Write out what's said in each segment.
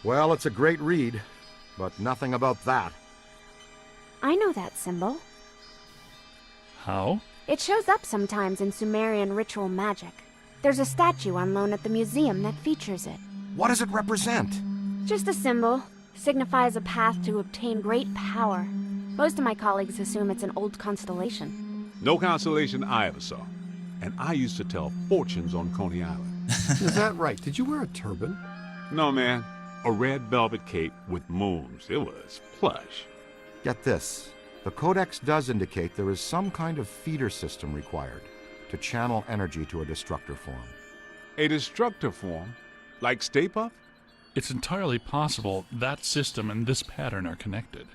Well, it's a great read, but nothing about that. I know that symbol. How? It shows up sometimes in Sumerian ritual magic. There's a statue on loan at the museum that features it. What does it represent? Just a symbol. Signifies a path to obtain great power. Most of my colleagues assume it's an old constellation. No constellation I ever saw. And I used to tell fortunes on Coney Island. Is that right? Did you wear a turban? No, man. A red velvet cape with moons. It was plush. Get this. The Codex does indicate there is some kind of feeder system required to channel energy to a destructor form. A destructor form? Like Stay Puft? It's entirely possible that system and this pattern are connected.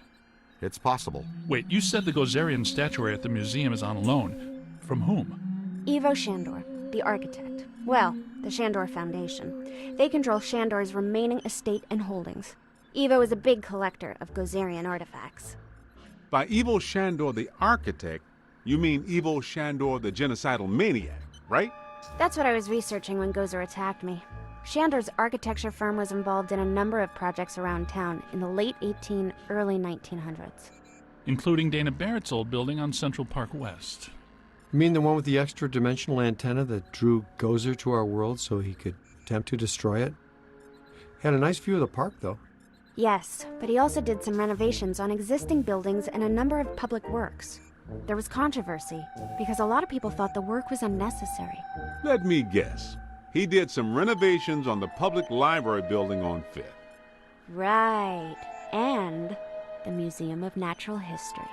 It's possible. Wait, you said the Gozerian statuary at the museum is on loan. From whom? Ivo Shandor, the architect. Well, the Shandor Foundation. They control Shandor's remaining estate and holdings. Ivo is a big collector of Gozerian artifacts. By Ivo Shandor the architect, you mean Ivo Shandor the genocidal maniac, right? That's what I was researching when Gozer attacked me. Shandor's architecture firm was involved in a number of projects around town in the late early 1900s. Including Dana Barrett's old building on Central Park West. You mean the one with the extra-dimensional antenna that drew Gozer to our world so he could attempt to destroy it? Had a nice view of the park, though. Yes, but he also did some renovations on existing buildings and a number of public works. There was controversy, because a lot of people thought the work was unnecessary. Let me guess. He did some renovations on the public library building on Fifth. Right, and the Museum of Natural History.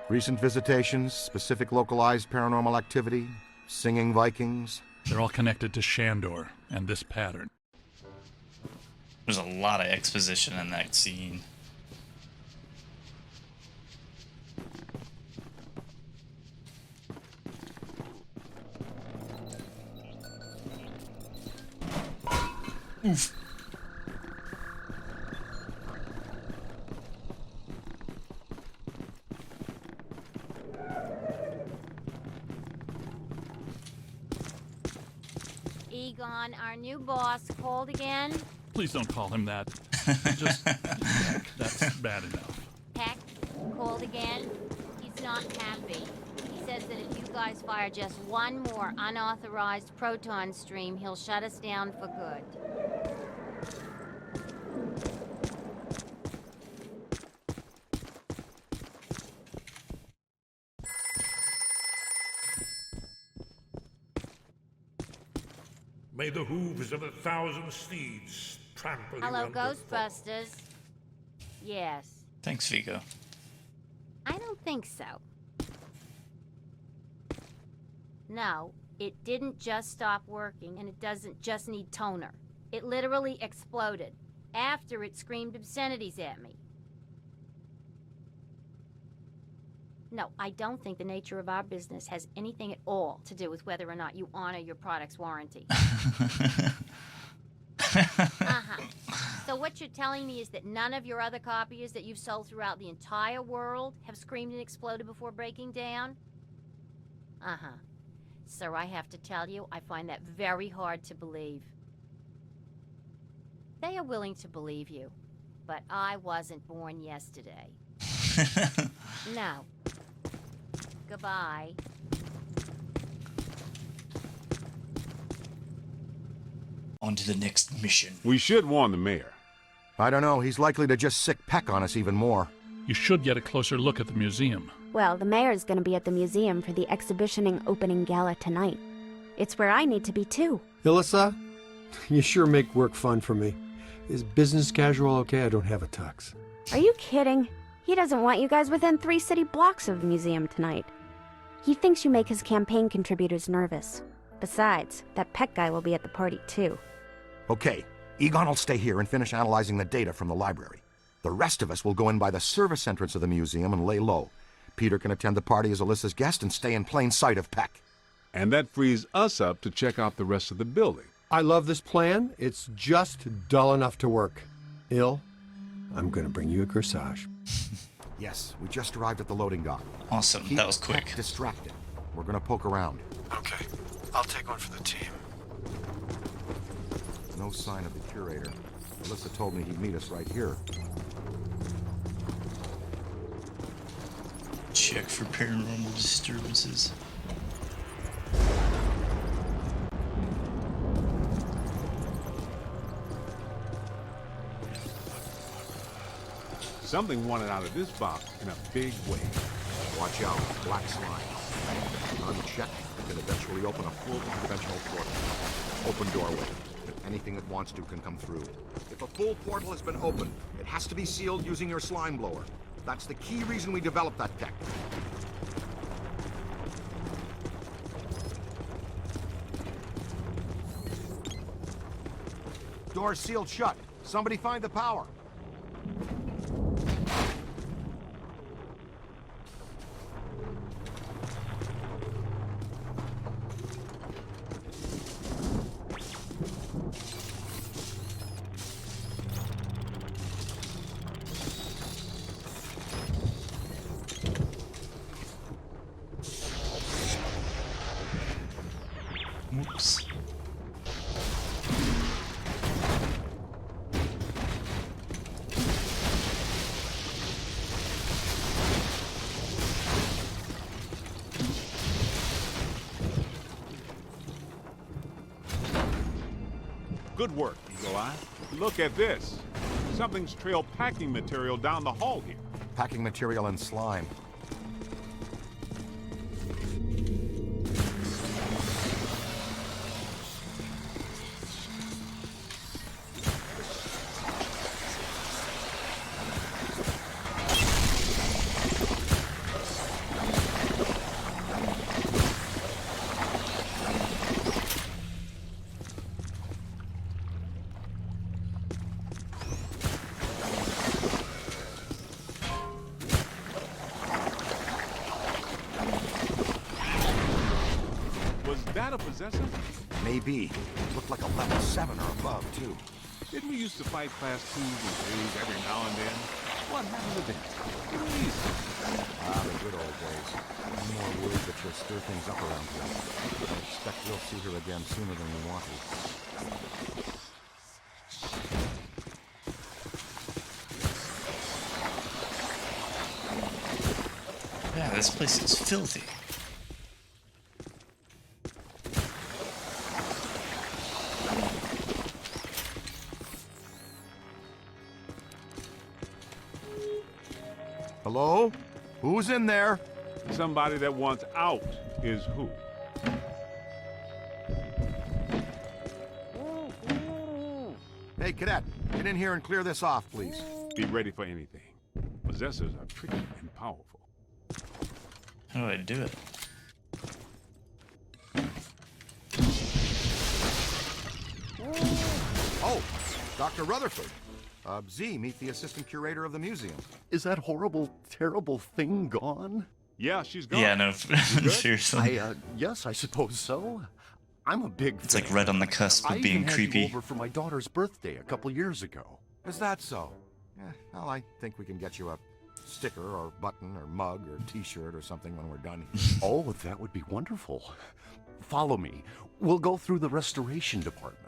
Recent visitations, specific localized paranormal activity, singing Vikings. They're all connected to Shandor and this pattern. There's a lot of exposition in that scene. Oof. Egon, our new boss, called again. Please don't call him that. Just that's bad enough. Peck called again. He's not happy. He says that if you guys fire just one more unauthorized proton stream, he'll shut us down for good. May the hooves of 1,000 steeds trample Hello, you underfoot. Ghostbusters. Yes. Thanks, Vigo. I don't think so. No, it didn't just stop working, and it doesn't just need toner. It literally exploded after it screamed obscenities at me. No, I don't think the nature of our business has anything at all to do with whether or not you honor your product's warranty. So what you're telling me is that none of your other copiers that you've sold throughout the entire world have screamed and exploded before breaking down? Sir, I have to tell you, I find that very hard to believe. They are willing to believe you, but I wasn't born yesterday. No. Goodbye. On to the next mission. We should warn the mayor. I don't know, he's likely to just sick Peck on us even more. You should get a closer look at the museum. Well, the mayor's gonna be at the museum for the exhibitioning opening gala tonight. It's where I need to be too. Ilissa, you sure make work fun for me. Is business casual okay? I don't have a tux. Are you kidding? He doesn't want you guys within 3 city blocks of the museum tonight. He thinks you make his campaign contributors nervous. Besides, that Peck guy will be at the party too. Okay, Egon will stay here and finish analyzing the data from the library. The rest of us will go in by the service entrance of the museum and lay low. Peter can attend the party as Alyssa's guest and stay in plain sight of Peck. And that frees us up to check out the rest of the building. I love this plan. It's just dull enough to work. Il, I'm gonna bring you a corsage. Yes, we just arrived at the loading dock. Awesome, Keep that was quick. Peck distracted. We're gonna poke around. Okay, I'll take one for the team. No sign of the curator. Alyssa told me he'd meet us right here. Check for paranormal disturbances. Something wanted out of this box in a big way. Watch out, black slime. Unchecked, it can eventually open a full conventional portal. Open doorway. Anything that wants to can come through. If a full portal has been opened, it has to be sealed using your slime blower. That's the key reason we developed that tech. Door's sealed shut. Somebody find the power. Whoops. Good work, Eagle Eye. Look at this. Something's trailed packing material down the hall here. Packing material and slime. Was that a possessor? Maybe. Looked like a level 7 or above, too. Didn't we used to fight class 2s and 3s every now and then? What happened to them? Please. Ah, the good old days. I'm more worried that she'll stir things up around here. I expect we'll see her again sooner than we want to. Yeah, this place is filthy. Hello? Who's in there? Somebody that wants out is who? Hey, Cadet, get in here and clear this off, please. Be ready for anything. Possessors are tricky and powerful. How do I do it? Oh, Dr. Rutherford. Z, meet the assistant curator of the museum. Is that horrible, terrible thing gone? Yeah, she's gone. Yeah, no, good? seriously. Yes, I suppose so. I'm a big It's fan. like right on the cusp I of being even had creepy. you over for my daughter's birthday a couple years ago. Is that so? Yeah, well, I think we can get you a sticker or button or mug or t-shirt or something when we're done here. Oh, that would be wonderful. Follow me. We'll go through the restoration department.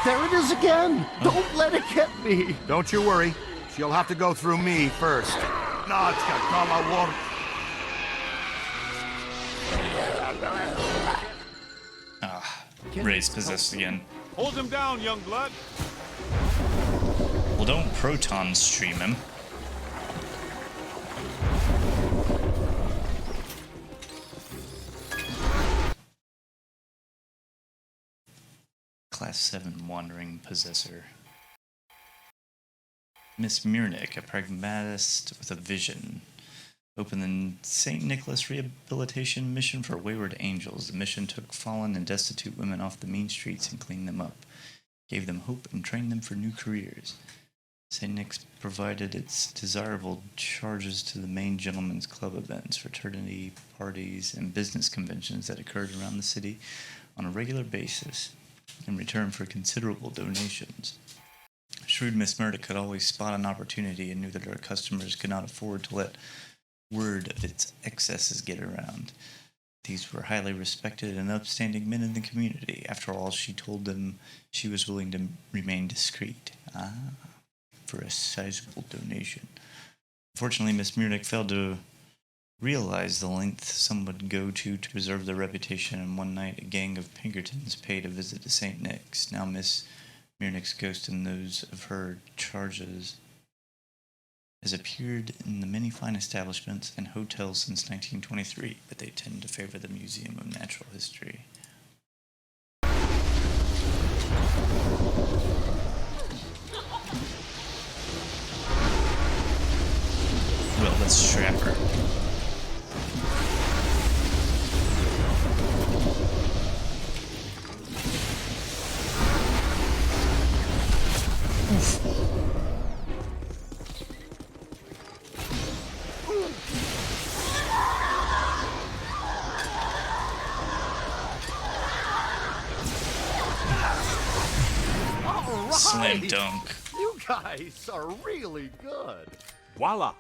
There it is again! Don't let it get me! Don't you worry. She'll have to go through me first. Ray's possessed again. Hold him down, young blood. Well, don't proton stream him. Class 7 wandering possessor. Miss Murnick, a pragmatist with a vision. Opened the St. Nicholas Rehabilitation Mission for Wayward Angels. The mission took fallen and destitute women off the mean streets and cleaned them up, gave them hope, and trained them for new careers. St. Nick's provided its desirable charges to the main gentlemen's club events, fraternity parties, and business conventions that occurred around the city on a regular basis in return for considerable donations. Shrewd Miss Murdoch could always spot an opportunity and knew that her customers could not afford to let word of its excesses get around. These were highly respected and upstanding men in the community. After all, she told them she was willing to remain discreet. For a sizable donation. Unfortunately, Miss Murdoch failed to realize the length some would go to preserve their reputation, and one night a gang of Pinkertons paid a visit to St. Nick's. Now Miss Murdoch's ghost and those of her charges has appeared in the many fine establishments and hotels since 1923, but they tend to favor the Museum of Natural History. Well, let's strap her. Slam dunk. You guys are really good. Voila!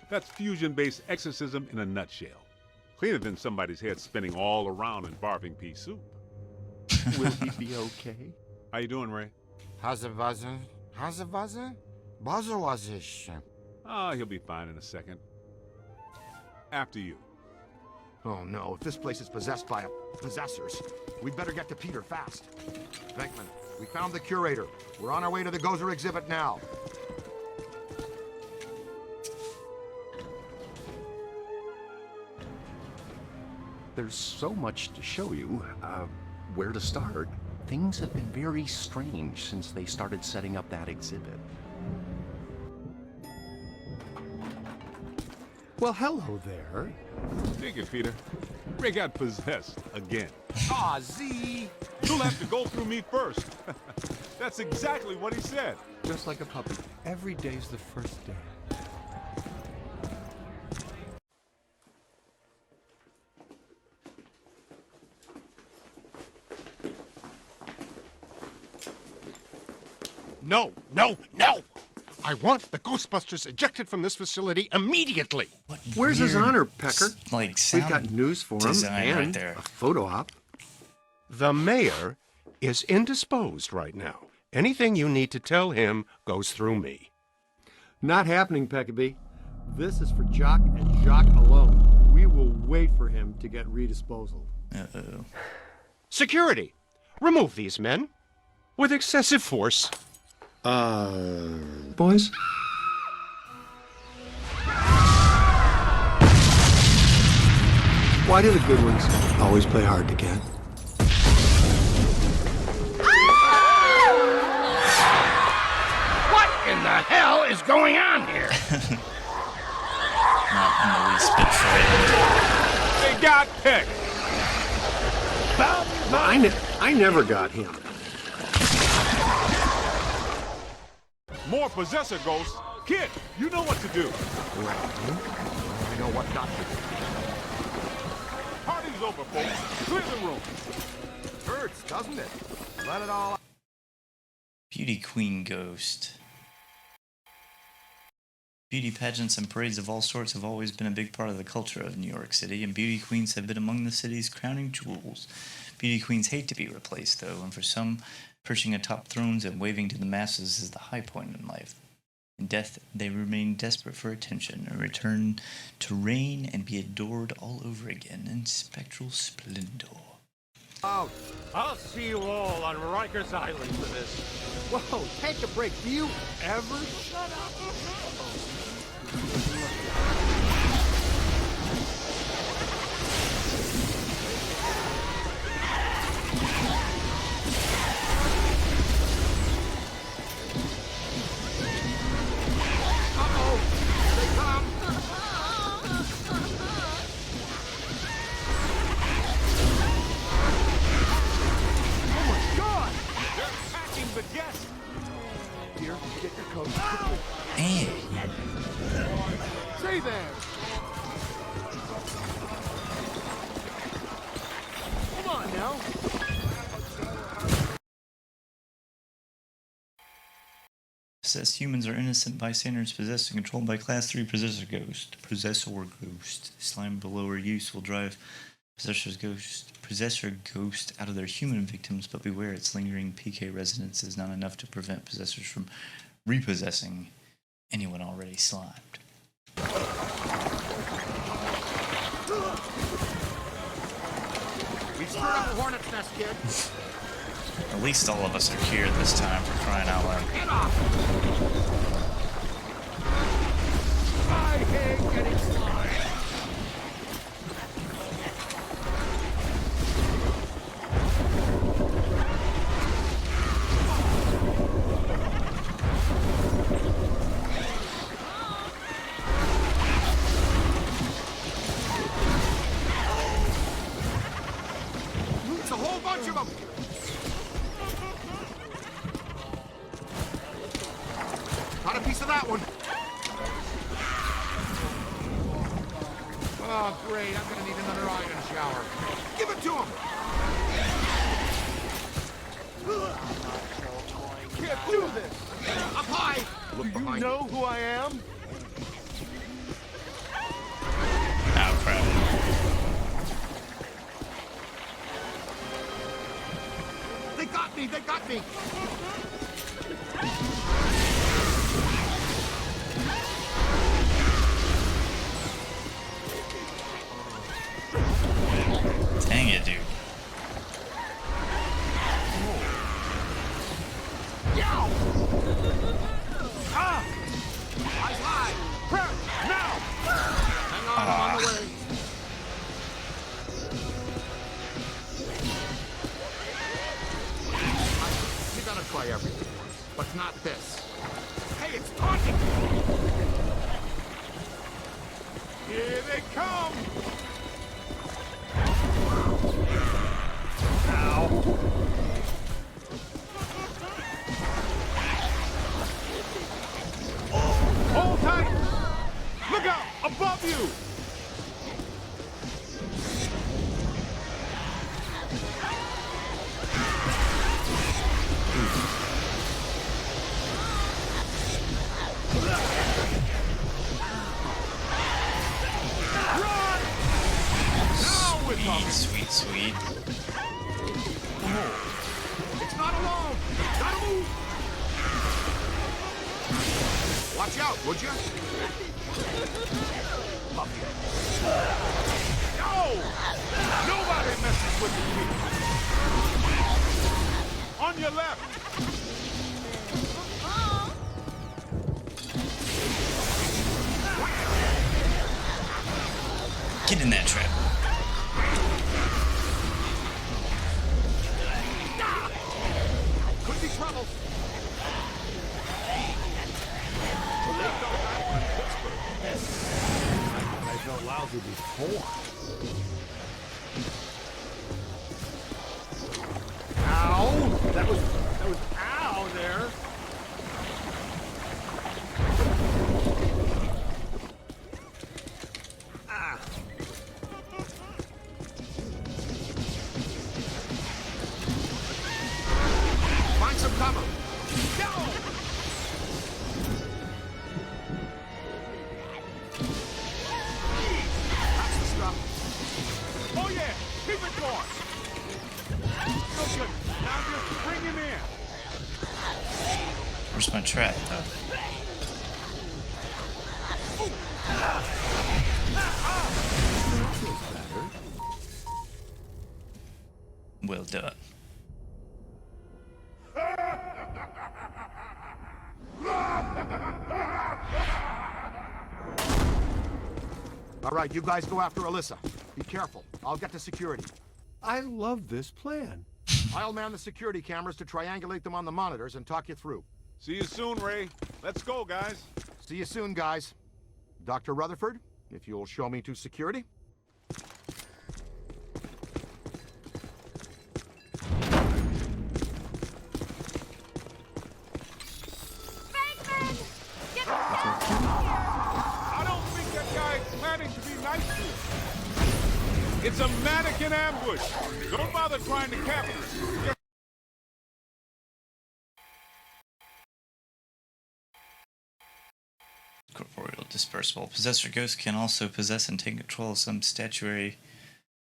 That's fusion-based exorcism in a nutshell. Cleaner than somebody's head spinning all around in barfing pea soup. Will he be okay? How you doing, Ray? How's it buzzing? How's it buzzing? Buzzer was ish. Ah, he'll be fine in a second. After you. Oh no, if this place is possessed by possessors, we'd better get to Peter fast. Venkman, we found the curator. We're on our way to the Gozer exhibit now. There's so much to show you. Where to start? Things have been very strange since they started setting up that exhibit. Well, hello there. Dig it, Peter. Ray got possessed again. Aw, Z! You'll have to go through me first. That's exactly what he said. Just like a puppy. Every day's the first day. No, no, no! I want the Ghostbusters ejected from this facility immediately. Where's his honor, Pecker? Like We've got news for him design and right there. a photo op. The mayor is indisposed right now. Anything you need to tell him goes through me. Not happening, P.K.E. This is for Jock and Jock alone. We will wait for him to get redisposal. Uh-oh. Security, remove these men with excessive force. Boys? Why do the good ones always play hard to get? What in the hell is going on here? Not in the least bit frightened. They got picked. I never got him. More possessor ghosts. Kid, you know what to do. I know what not to do. Party's over, folks. Clear the room. Hurts, doesn't it? Let it all out. Beauty Queen Ghost. Beauty pageants and parades of all sorts have always been a big part of the culture of New York City, and beauty queens have been among the city's crowning jewels. Beauty queens hate to be replaced, though, and for some, perching atop thrones and waving to the masses is the high point in life. In death, they remain desperate for attention and return to reign and be adored all over again in spectral splendor. Out. I'll see you all on Rikers Island for this. Whoa, take a break. Do you ever shut up? The guest. Here, get your coat quickly. And Stay there. Come on now. Possessed humans are innocent bystanders possessed and controlled by Class 3 Possessor Ghost. Slime below or use will drive Possessor Ghost out of their human victims, but beware, its lingering P.K.E resonance is not enough to prevent possessors from repossessing anyone already slimed. We screwed up a hornet's nest, kid. At least all of us are here this time, for crying out loud. Get off! I hate getting slime. It's a whole bunch of them. Got a piece of that one. Oh, great. I'm gonna need another iron shower. Give it to him! Can't do this! Up high! Look Do you behind know who I am? Oh, crap. They got me! They got me! Dang it, dude. Ah! Eyes high! Prep! Now! Hang on, I'm on the way. You gotta try everything once, but not this. Hey, it's taunting! Here they come! Hold tight! Look out! Above you! Run! Now we're talking! Sweet, sweet. It's not alone! Gotta move! Watch out, would you? No! Nobody messes with the kid! On your left! Get in that trap. Could be trouble. I felt lousy before. Ow! That was ow there. Ah. Find some cover. Go! That's the stuff. Oh yeah! Keep it going! So good. Now just bring him in. Where's my trap, though? Well done. All right, you guys go after Alyssa. Be careful. I'll get to security. I love this plan. I'll man the security cameras to triangulate them on the monitors and talk you through. See you soon, Ray. Let's go, guys. See you soon, guys. Dr. Rutherford, if you'll show me to security. I don't think that guy is planning to be nice to you. It's a mannequin ambush. Don't bother trying to capture it. Just Corporeal dispersible. Possessor ghosts can also possess and take control of some statuary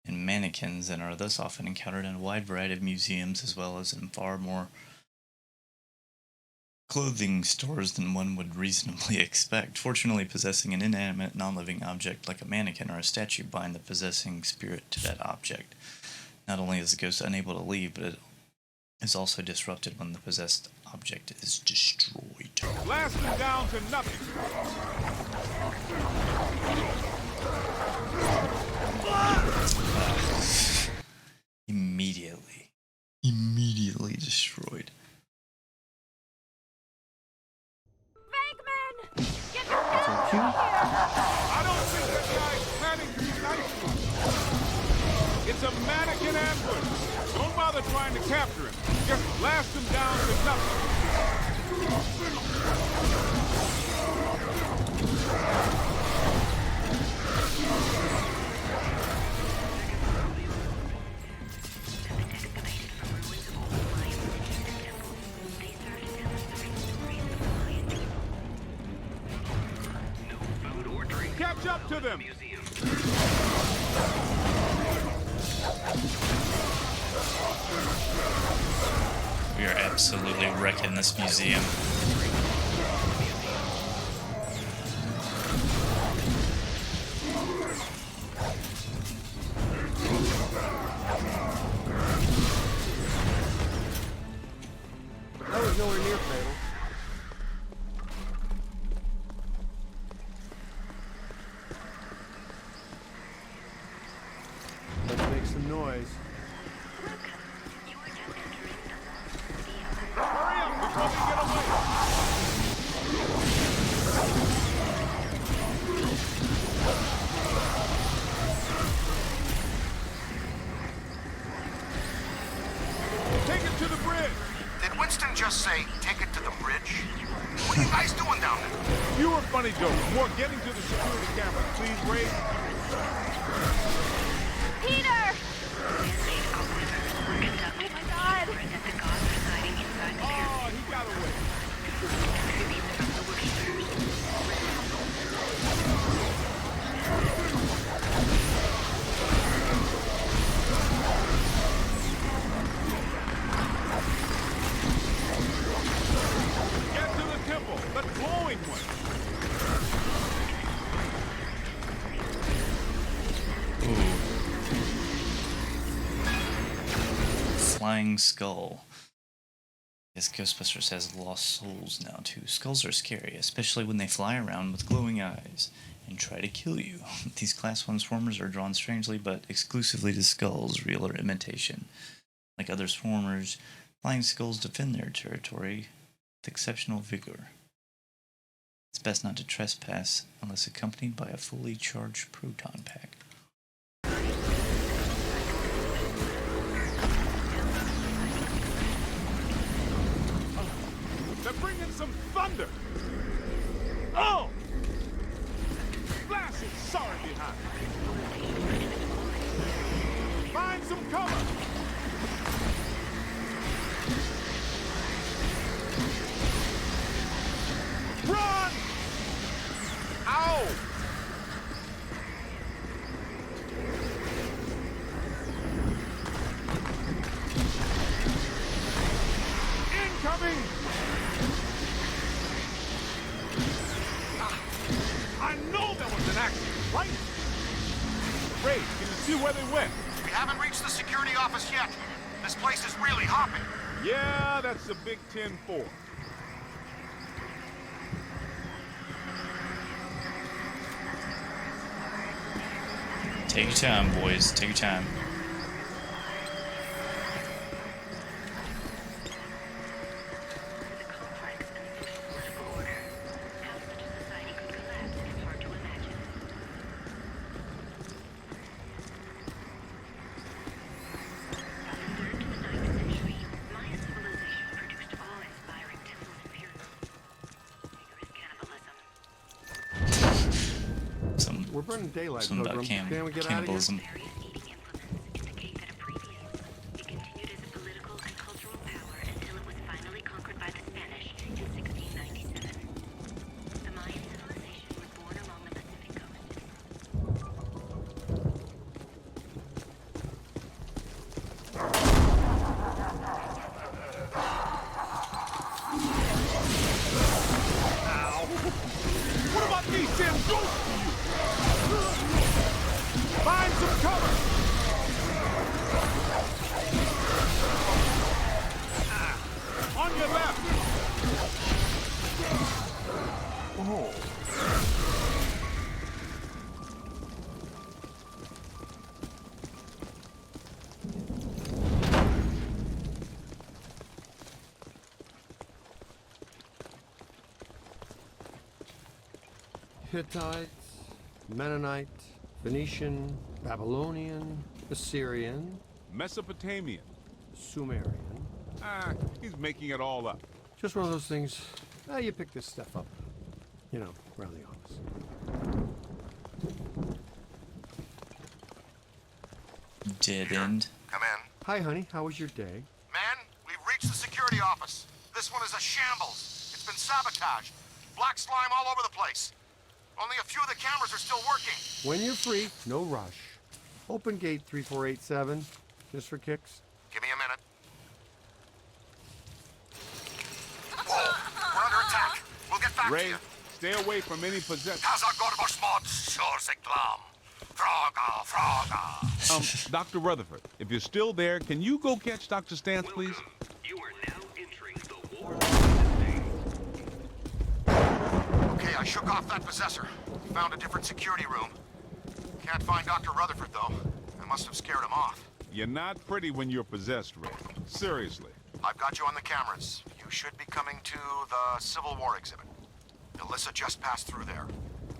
and mannequins, and are thus often encountered in a wide variety of museums, as well as in far more clothing stores than one would reasonably expect. Fortunately, possessing an inanimate, non-living object like a mannequin or a statue bind the possessing spirit to that object. Not only is the ghost unable to leave, but it is also disrupted when the possessed object is destroyed. Blast them down to nothing. Immediately destroyed. I don't think that guy's planning to be nice to us. It's a mannequin ambush. Don't bother trying to capture him. Just blast him down to nothing. Catch up to them! We are absolutely wrecking this museum. That was nowhere near fatal. Let's make some noise. Hurry up before we get away! Take it to the bridge! Did Winston just say, take it to the bridge? What are you guys doing down there? Fewer funny jokes, more getting to the security cameras. Please, Ray. Peter! Oh, he got away. Get to the temple, the glowing one. Flying skull. Yes, Ghostbusters has lost souls now too. Skulls are scary, especially when they fly around with glowing eyes and try to kill you. These Class 1 swarmers are drawn strangely but exclusively to skulls, real or imitation. Like other swarmers, flying skulls defend their territory with exceptional vigor. It's best not to trespass unless accompanied by a fully charged proton pack. They're bringing some thunder! Oh! Flash is sorry behind. Find some cover! Run! Ow! Incoming! I know there was an accident, right? Ray, can you see where they went? We haven't reached the security office yet. This place is really hopping. Yeah, that's a big 10-4. Take your time, boys. Take your time. We're burning daylight, Something about Pilgrim. Can we get cannibalism. Hittite, Mennonite, Phoenician, Babylonian, Assyrian, Mesopotamian. Sumerian. Ah, he's making it all up. Just one of those things. You pick this stuff up, around the office. Dead end. Come in. Hi, honey. How was your day? Man, we've reached the security office. This one is a shambles. It's been sabotaged. Black slime all over the place. Only a few of the cameras are still working. When you're free, no rush. Open gate 3487, just for kicks. Give me a minute. Whoa, we're under attack. We'll get back to Ray, you. stay away from any possession. Dr. Rutherford, if you're still there, can you go catch Dr. Stantz, please? You are now entering the war. Okay, I shook off that possessor. Found a different security room. Can't find Dr. Rutherford, though. I must have scared him off. You're not pretty when you're possessed, Ray. Seriously. I've got you on the cameras. You should be coming to the Civil War exhibit. Alyssa just passed through there.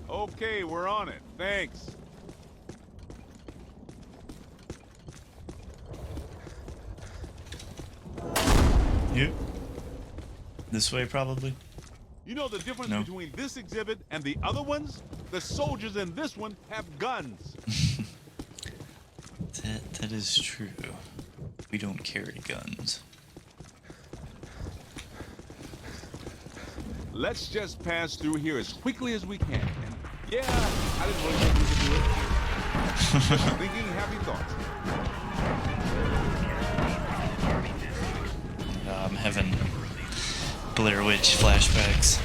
Okay, we're on it. Thanks. Yep. This way, probably. You know the difference No. between this exhibit and the other ones? The soldiers in this one have guns. That is true. We don't carry guns. Let's just pass through here as quickly as we can. And yeah, I didn't really think we could do it. Just thinking happy thoughts. I'm having Blair Witch flashbacks.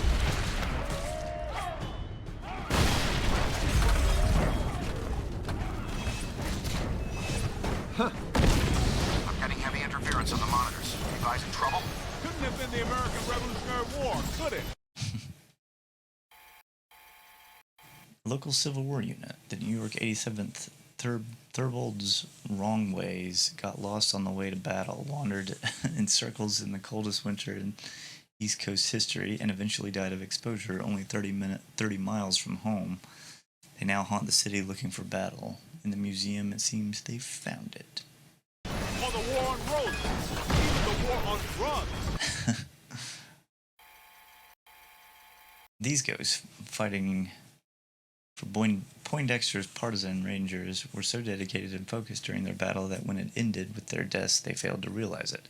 I'm getting heavy interference on the monitors. You guys in trouble? Couldn't have been the American Revolutionary War, could it? Local Civil War unit. The New York 87th Thurbold's Wrongways got lost on the way to battle, wandered in circles in the coldest winter in East Coast history, and eventually died of exposure only 30 miles from home. They now haunt the city looking for battle. In the museum, it seems they've found it. Or the war on roses, even the war on drugs. These guys, fighting for Poindexter's partisan rangers, were so dedicated and focused during their battle that when it ended with their deaths, they failed to realize it.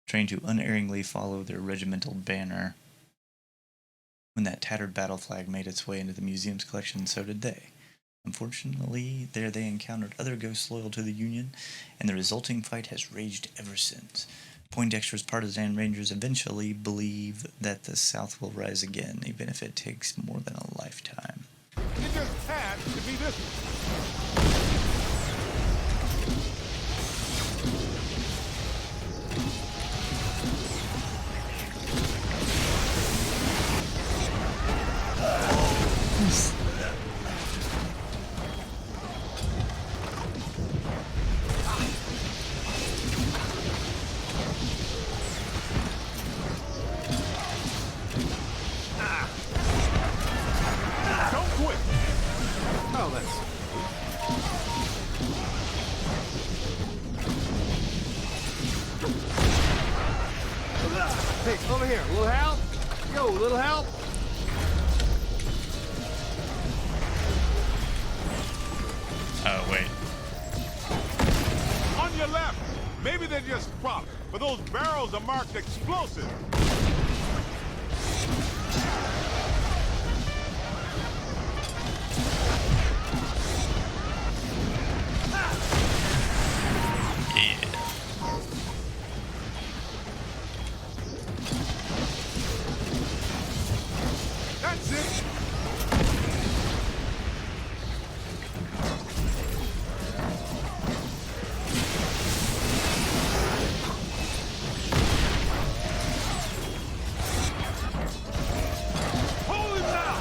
Trained to unerringly follow their regimental banner. When that tattered battle flag made its way into the museum's collection, so did they. Unfortunately, there they encountered other ghosts loyal to the Union, and the resulting fight has raged ever since. Poindexter's partisan rangers eventually believe that the South will rise again, even if it takes more than a lifetime. It just had to be this one. Don't quit. Oh, that's... Hey, over here. Little help? Yo, little help? Oh, wait. On your left. Maybe they're just props, but those barrels are marked explosive. Yeah. That's it. Hold him now.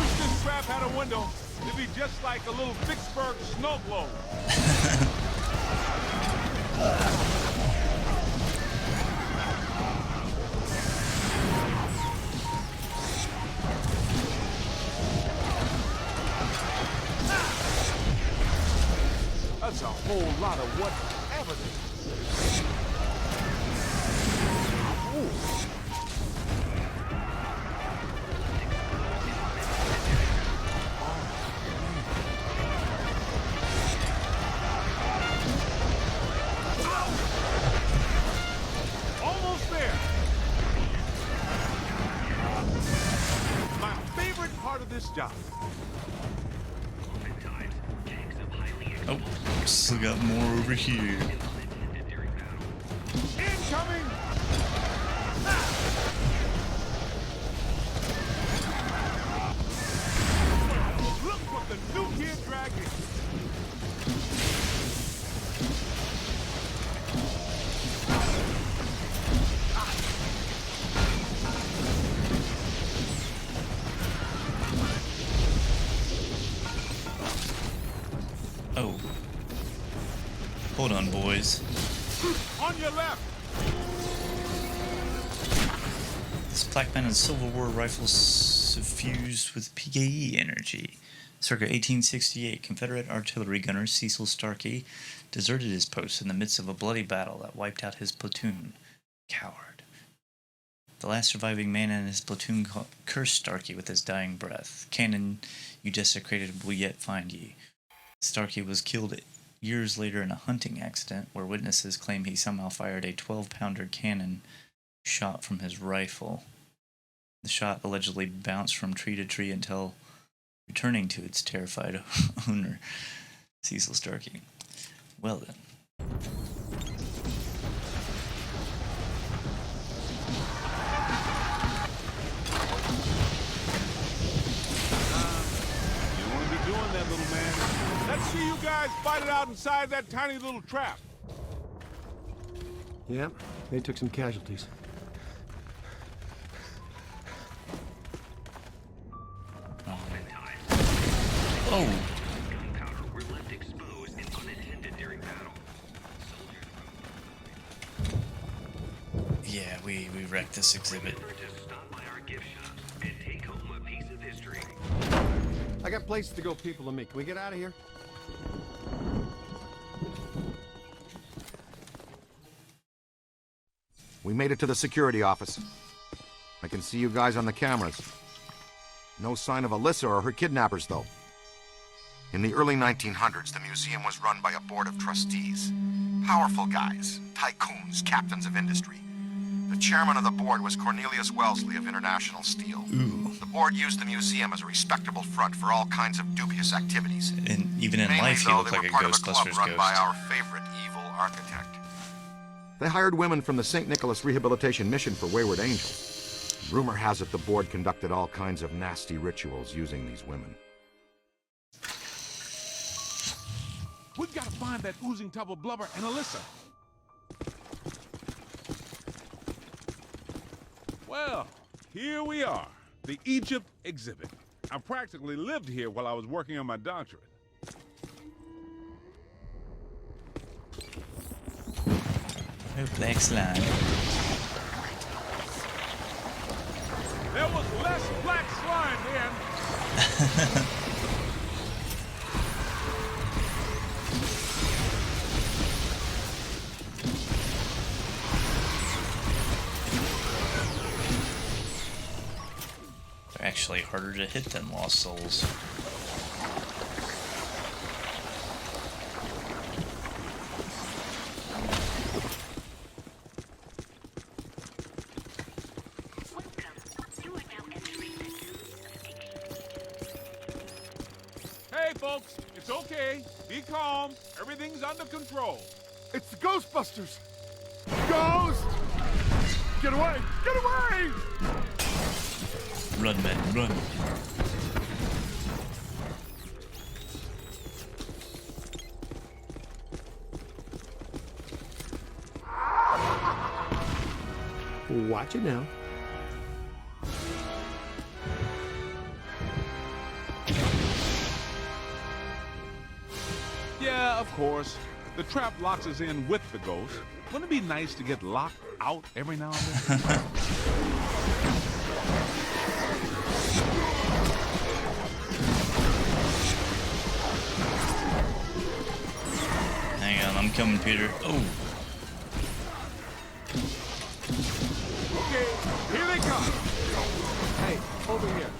Wish this trap had a window. It'd be just like a little Vicksburg snow globe. That's a whole lot of whatever this is. Ooh. Almost there. My favorite part of this job. Oh, still got more over here. Incoming! Look what the new kid dragged in. Oh. Hold on, boys. On your left! This Black Man and Civil War rifle suffused with P.K.E. energy. Circa 1868, Confederate artillery gunner Cecil Starkey deserted his post in the midst of a bloody battle that wiped out his platoon. Coward. The last surviving man in his platoon cursed Starkey with his dying breath. Cannon you desecrated will yet find ye. Starkey was killed years later in a hunting accident where witnesses claim he somehow fired a 12-pounder cannon shot from his rifle. The shot allegedly bounced from tree to tree until returning to its terrified owner, Cecil Starkey. Well then. You want to be doing that, little man. Let's see you guys fight it out inside that tiny little trap. Yeah, they took some casualties. Oh! Gunpowder were left exposed and unattended during battle. Yeah, we wrecked this exhibit. Remember to stop by our gift shops and take home a piece of history. I got places to go, people to meet. Can we get out of here? We made it to the security office. I can see you guys on the cameras. No sign of Alyssa or her kidnappers, though. In the early 1900s, the museum was run by a board of trustees. Powerful guys, tycoons, captains of industry. The chairman of the board was Cornelius Wellesley of International Steel. Ooh. The board used the museum as a respectable front for all kinds of dubious activities. And even in Mainly, life, he though, looked they like were a part of a club Ghostbusters run by ghost. our favorite evil architect. They hired women from the St. Nicholas Rehabilitation Mission for Wayward Angels. Rumor has it the board conducted all kinds of nasty rituals using these women. We've got to find that oozing tub of blubber and Alyssa. Well, here we are, the Egypt exhibit. I practically lived here while I was working on my doctorate. Oh, black slime. There was less black slime then. They're actually harder to hit than Lost Souls. Hey, folks, it's okay. Be calm. Everything's under control. It's the Ghostbusters! Ghost! Get away! Get away! Run, man, run. Watch it now. Yeah, of course. The trap locks us in with the ghost. Wouldn't it be nice to get locked out every now and then? coming, Peter. Oh. Okay, here they come. Hey, over here.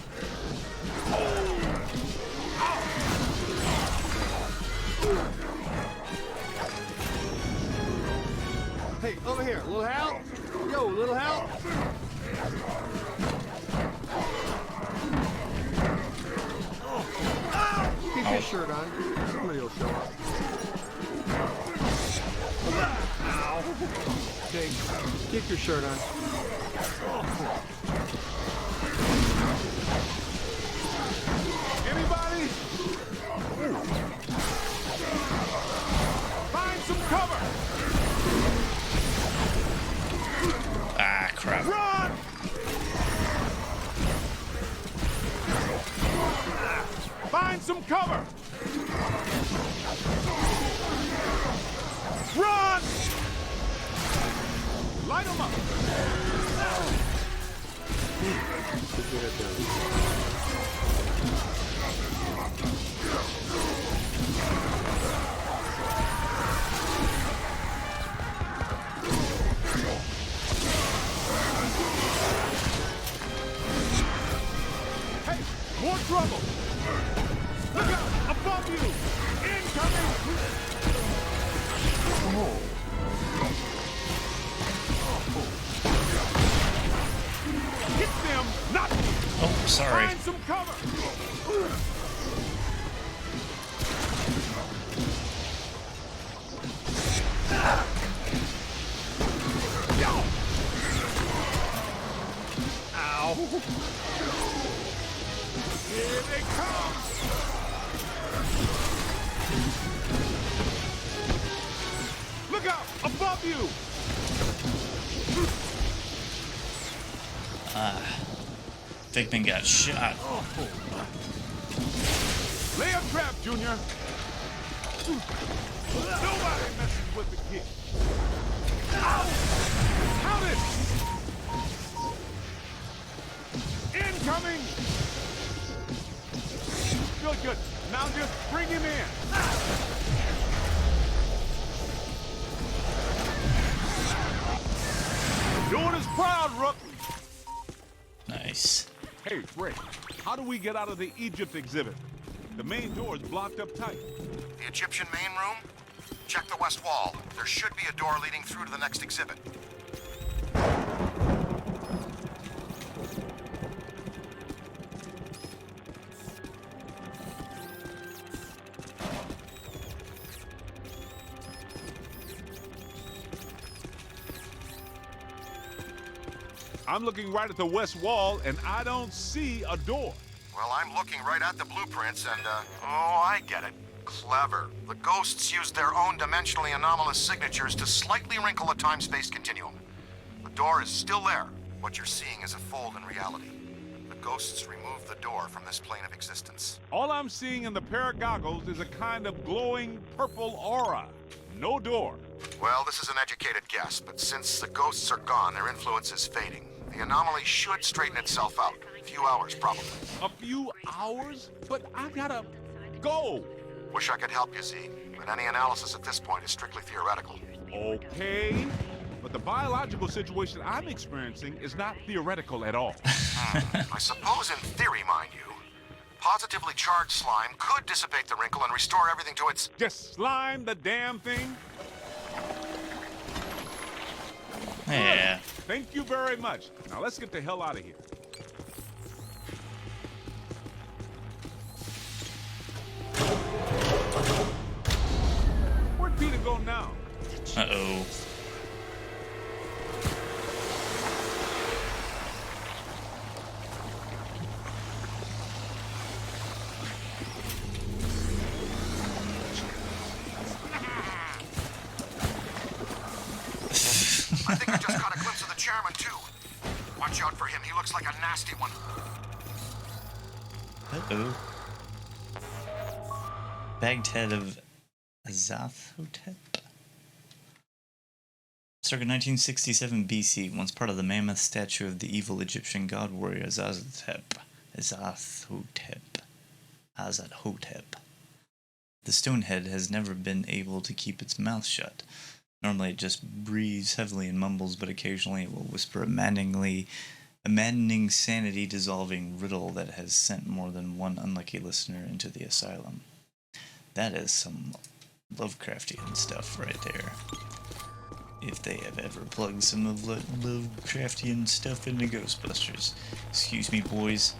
Hey, over here. Little help? Yo, little help? Keep your shirt on. Somebody will show up. Ow. Okay, keep your shirt on. Anybody? Find some cover. Ah, crap. Run! Find some cover. Run! Light them up. Hey, more trouble. Look out, above you. Incoming. Hit them, not me. Oh, sorry. Find some cover. Ow. Here they come. Look out, above you. Figman got shot. Lay a trap, Junior. Nobody messes with the kid. Ow! Count it! Incoming! Good, good. Now just bring him in. Doing us proud, Rook. Nice. Hey, Rick, how do we get out of the Egypt exhibit? The main door is blocked up tight. The Egyptian main room? Check the west wall. There should be a door leading through to the next exhibit. I'm looking right at the west wall, and I don't see a door. Well, I'm looking right at the blueprints, and, oh, I get it. Clever. The ghosts used their own dimensionally anomalous signatures to slightly wrinkle a time-space continuum. The door is still there. What you're seeing is a fold in reality. The ghosts removed the door from this plane of existence. All I'm seeing in the pair of goggles is a kind of glowing purple aura. No door. Well, this is an educated guess, but since the ghosts are gone, their influence is fading. The anomaly should straighten itself out. A few hours, probably. A few hours? But I gotta go. Wish I could help you, Z, but any analysis at this point is strictly theoretical. Okay, but the biological situation I'm experiencing is not theoretical at all. I suppose in theory, mind you, positively charged slime could dissipate the wrinkle and restore everything to its... Just slime the damn thing? Yeah. Thank you very much. Now let's get the hell out of here. Where'd Peter go now? Uh-oh. I think I just caught a glimpse of the chairman, too. Watch out for him. He looks like a nasty one. Uh-oh. Bagged head of Azathotep. Circa 1967 BC, once part of the mammoth statue of the evil Egyptian god warrior Azathotep. The stonehead has never been able to keep its mouth shut. Normally it just breathes heavily and mumbles, but occasionally it will whisper a maddening, sanity-dissolving riddle that has sent more than one unlucky listener into the asylum. That is some Lovecraftian stuff right there. If they have ever plugged some of Lovecraftian stuff into Ghostbusters. Excuse me, boys.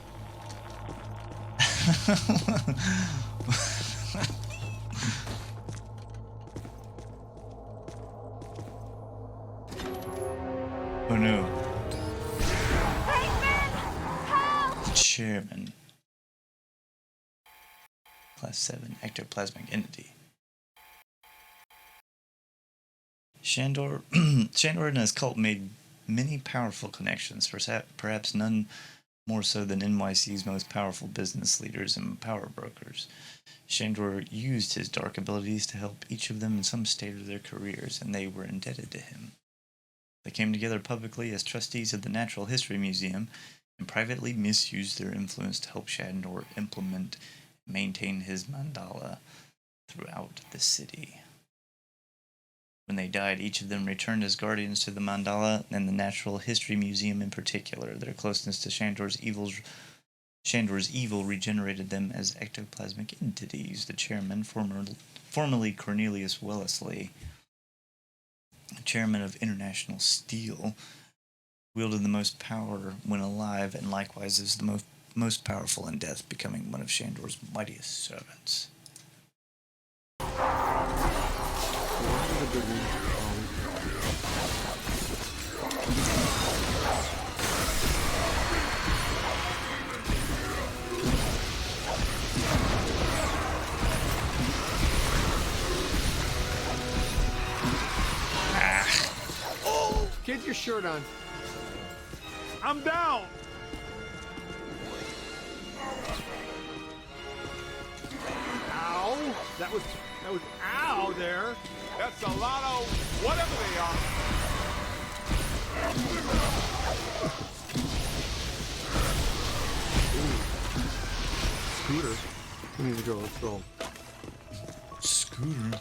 Oh no. The chairman. Class 7 ectoplasmic entity. Shandor and his cult made many powerful connections, perhaps none more so than NYC's most powerful business leaders and power brokers. Shandor used his dark abilities to help each of them in some stage of their careers, and they were indebted to him. They came together publicly as trustees of the Natural History Museum and privately misused their influence to help Shandor implement and maintain his mandala throughout the city. When they died, each of them returned as guardians to the mandala and the Natural History Museum in particular. Their closeness to Shandor's evil regenerated them as ectoplasmic entities. The chairman, formerly Cornelius Wellesley, chairman of International Steel, wielded the most power when alive and likewise is the most powerful in death, becoming one of Shandor's mightiest servants. Get your shirt on. I'm down. Ow! That was ow there. That's a lot of whatever they are. Scooter. We need to go. Let's go. Scooter.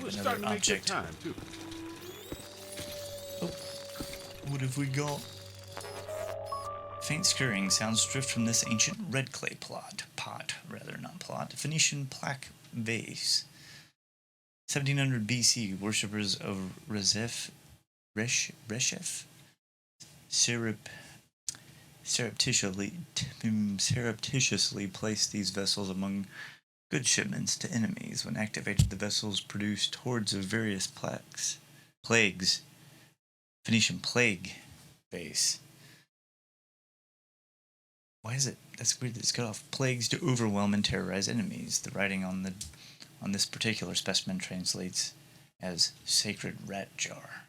We're starting to make good time, too. Oh, what have we got? Faint scurrying sounds drift from this ancient red clay Phoenician plaque vase. 1700 BC, worshippers of Reshef surreptitiously placed these vessels among good shipments to enemies. When activated, the vessels produced hordes of various plagues. Phoenician plague base. Why is it? That's weird that it's cut off. Plagues to overwhelm and terrorize enemies. The writing on this particular specimen translates as sacred rat jar.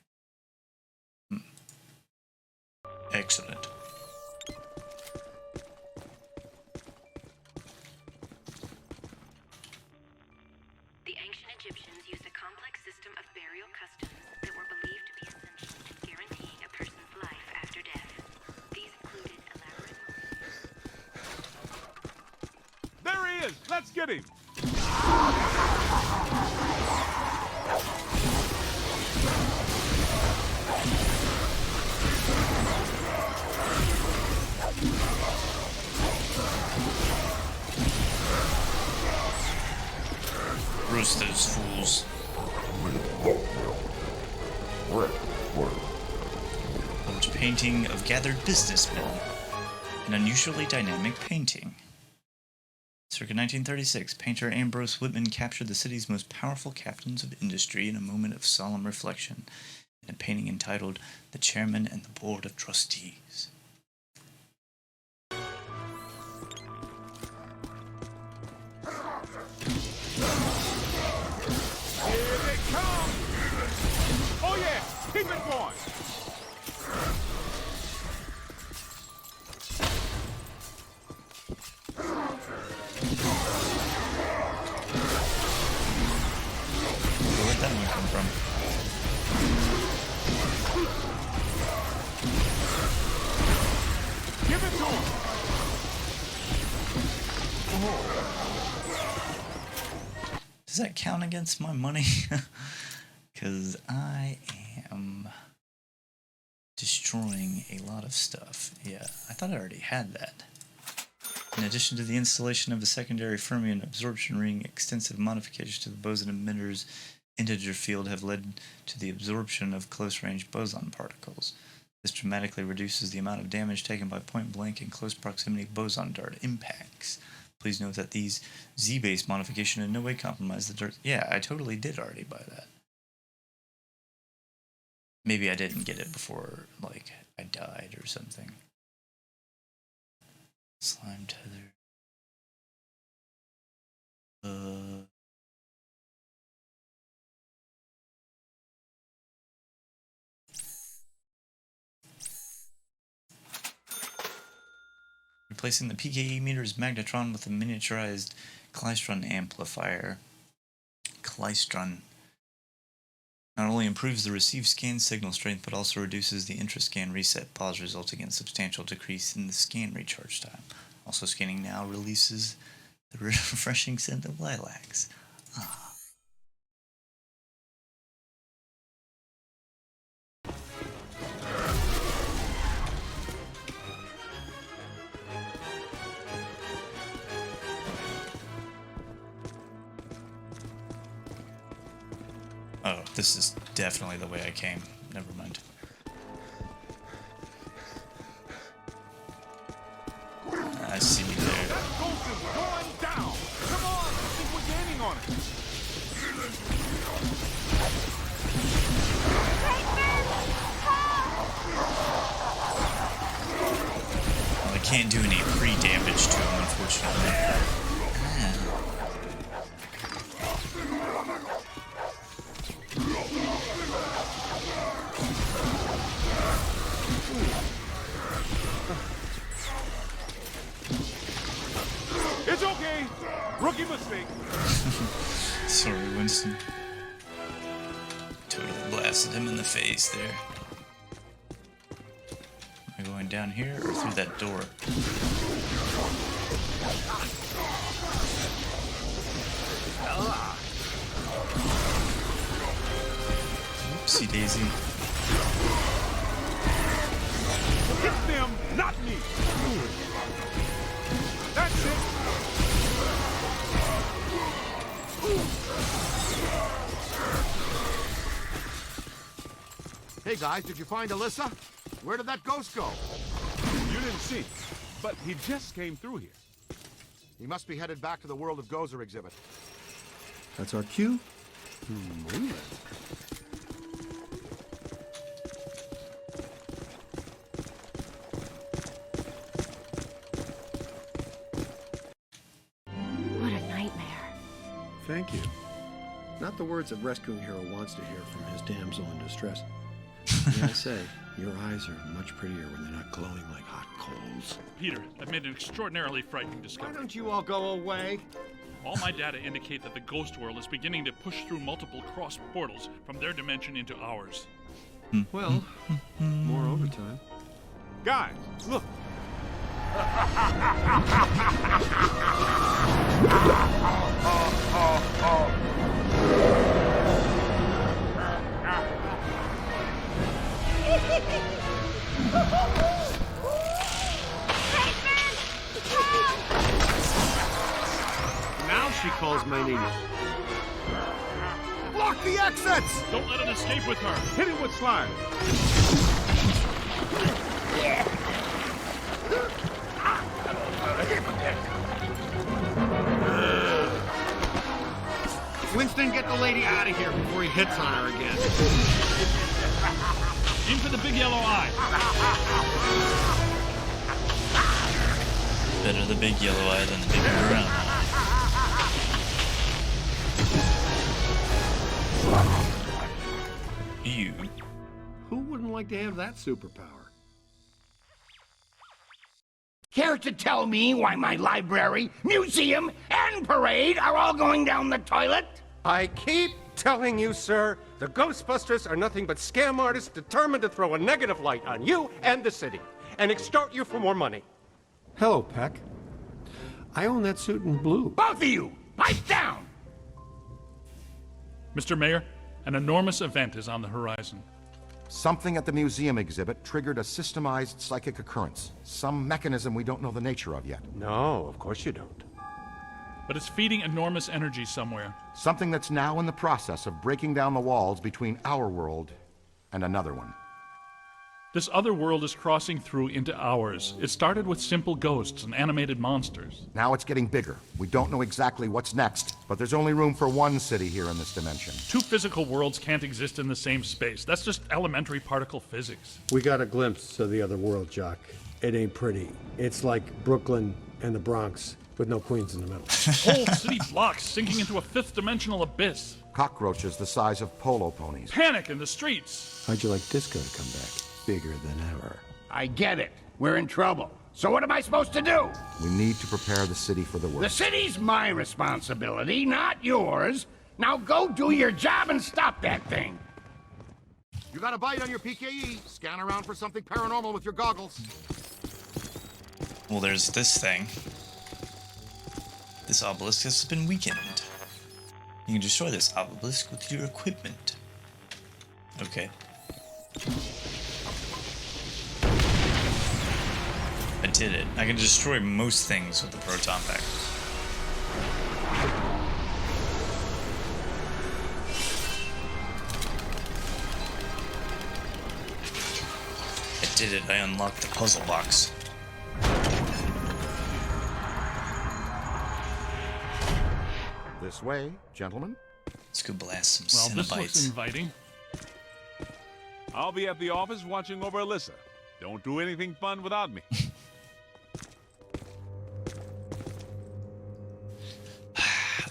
Excellent. The ancient Egyptians used a complex system of burial customs that were believed to be essential to guaranteeing a person's life after death. These included elaborate... There he is! Let's get him! Roast those fools. Large painting of gathered businessmen. An unusually dynamic painting. Circa 1936, painter Ambrose Whitman captured the city's most powerful captains of industry in a moment of solemn reflection in a painting entitled The Chairman and the Board of Trustees. Here they come! Oh yeah! Keep it going! Where'd that one come from? Give it to him! Does that count against my money? Because I am destroying a lot of stuff. Yeah, I thought I already had that. In addition to the installation of a secondary fermion absorption ring, extensive modifications to the boson emitter's integer field have led to the absorption of close-range boson particles. This dramatically reduces the amount of damage taken by point-blank and close proximity boson dart impacts. Please note that these Z-based modifications in no way compromise the dart. Yeah, I totally did already buy that. Maybe I didn't get it before, like, I died or something. Slime tether. Replacing the P.K.E meter's magnetron with a miniaturized klystron amplifier. Klystron not only improves the received scan signal strength, but also reduces the intra-scan reset pause, resulting in a substantial decrease in the scan recharge time. Also, scanning now releases the refreshing scent of lilacs. Ah. Oh, this is definitely the way I came. Never mind. I see you there. That ghost is going down! Come on! I think we're gaining on it! Well, I can't do any pre-damage to him, unfortunately. It's okay! Rookie mistake! Sorry, Winston. Totally blasted him in the face there. Am I going down here or through that door? Oopsie daisy. It's them, not me! That's it! Hey guys, did you find Alyssa? Where did that ghost go? You didn't see, but he just came through here. He must be headed back to the World of Gozer exhibit. That's our cue. Move it. What a nightmare. Thank you. Not the words a rescuing hero wants to hear from his damsel in distress. May I say, your eyes are much prettier when they're not glowing like hot coals. Peter, I've made an extraordinarily frightening discovery. Why don't you all go away? All my data indicate that the ghost world is beginning to push through multiple cross portals from their dimension into ours. Well, more overtime. Guys, look! Now she calls my name. Block the exits! Don't let it escape with her! Hit him with slime! Winston, get the lady out of here before he hits on her again. In for the big yellow eye! Better the big yellow eye than the big brown eye. Ew. Who wouldn't like to have that superpower? Care to tell me why my library, museum, and parade are all going down the toilet? I keep telling you, sir, the Ghostbusters are nothing but scam artists determined to throw a negative light on you and the city. and extort you for more money. Hello, Peck. I own that suit in blue. Both of you, pipe down! Mr. Mayor, an enormous event is on the horizon. Something at the museum exhibit triggered a systemized psychic occurrence. Some mechanism we don't know the nature of yet. No, of course you don't. But it's feeding enormous energy somewhere. Something that's now in the process of breaking down the walls between our world and another one. This other world is crossing through into ours. It started with simple ghosts and animated monsters. Now it's getting bigger. We don't know exactly what's next, but there's only room for one city here in this dimension. Two physical worlds can't exist in the same space. That's just elementary particle physics. We got a glimpse of the other world, Jock. It ain't pretty. It's like Brooklyn and the Bronx, with no queens in the middle. Whole city blocks sinking into a fifth-dimensional abyss. Cockroaches the size of polo ponies. Panic in the streets. How'd you like disco to come back? Bigger than ever. I get it. We're in trouble. So what am I supposed to do? We need to prepare the city for the The worst. city's my responsibility, not yours. Now go do your job and stop that thing. You got a bite on your P.K.E. Scan around for something paranormal with your goggles. Well, there's this thing. This obelisk has been weakened. You can destroy this obelisk with your equipment. Okay. I did it. I can destroy most things with the proton pack. I did it. I unlocked the puzzle box. This way, gentlemen. Let's go blast some Well, this looks Cenobites. inviting. I'll be at the office watching over Alyssa. Don't do anything fun without me.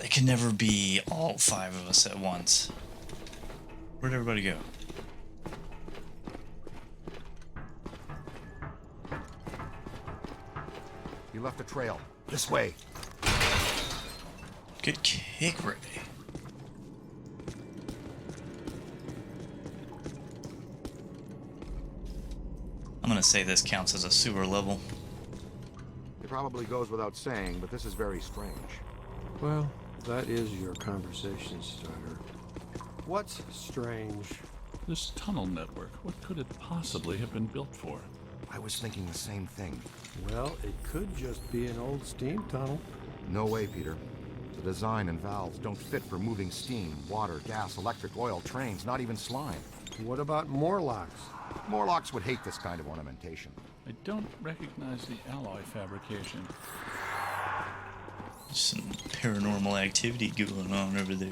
They can never be all five of us at once. Where'd everybody go? You left a trail. This way. Good kick, ready. I'm gonna say this counts as a sewer level. It probably goes without saying, but this is very strange. Well, that is your conversation starter. What's strange? This tunnel network, what could it possibly have been built for? I was thinking the same thing. Well, it could just be an old steam tunnel. No way, Peter. The design and valves don't fit for moving steam, water, gas, electric, oil, trains, not even slime. What about Morlocks? Morlocks would hate this kind of ornamentation. I don't recognize the alloy fabrication. Some paranormal activity going on over there.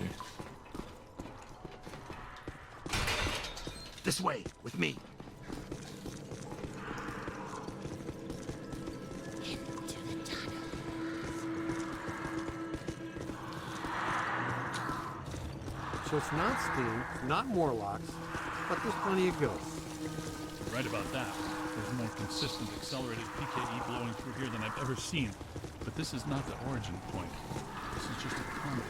This way, with me. So it's not steam, not Morlocks, but there's plenty of ghosts. Right about that. There's a more consistent accelerated P.K.E. blowing through here than I've ever seen. But this is not the origin point. This is just a conduit.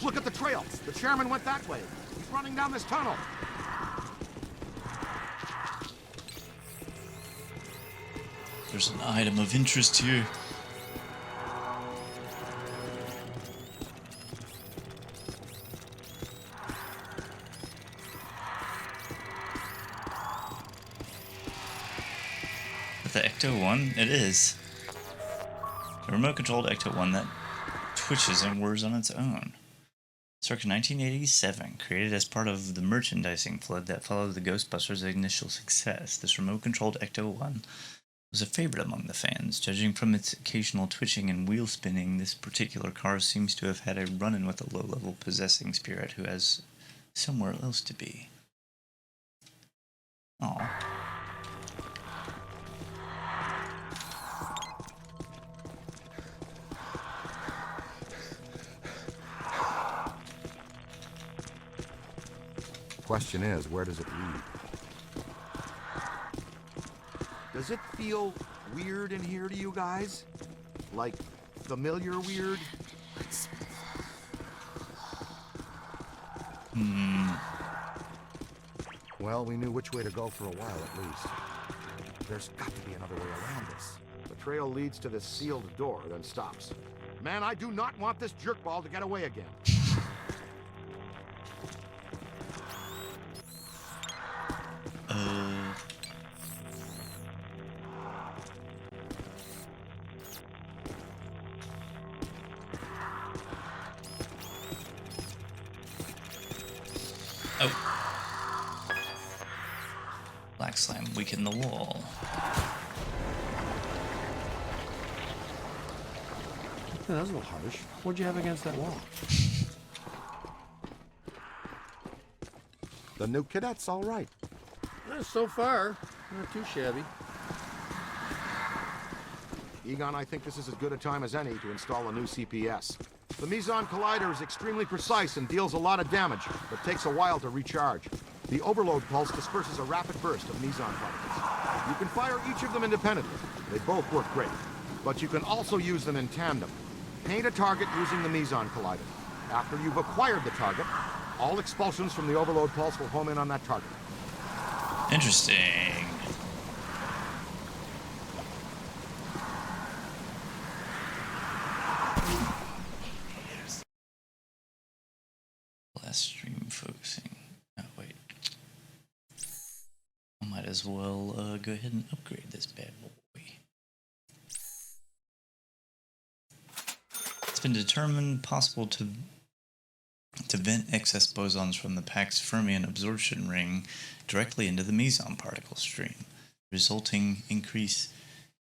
Look at the trail. The chairman went that way. He's running down this tunnel. There's an item of interest here. The Ecto-1? It is. A remote-controlled Ecto-1 that twitches and whirs on its own. Circa 1987, created as part of the merchandising flood that followed the Ghostbusters' initial success, this remote-controlled Ecto-1 was a favorite among the fans. Judging from its occasional twitching and wheel spinning, this particular car seems to have had a run-in with a low-level possessing spirit who has somewhere else to be. Aww. Question is, where does it lead? Does it feel weird in here to you guys? Like familiar weird? Well, we knew which way to go for a while at least. There's got to be another way around this. The trail leads to this sealed door, then stops. Man, I do not want this jerkball to get away again. Black slime weaken the wall. Yeah, that was a little harsh. What'd you have against that wall? The new cadet's all right. So far, not too shabby. Egon, I think this is as good a time as any to install a new CPS. The Meson Collider is extremely precise and deals a lot of damage, but takes a while to recharge. The overload pulse disperses a rapid burst of Meson particles. You can fire each of them independently. They both work great. But you can also use them in tandem. Paint a target using the Meson Collider. After you've acquired the target, all expulsions from the overload pulse will home in on that target. Interesting. Last stream focusing. Oh, wait. I might as well go ahead and upgrade this bad boy. It's been determined possible to vent excess bosons from the pack's fermion absorption ring directly into the meson particle stream. The resulting increase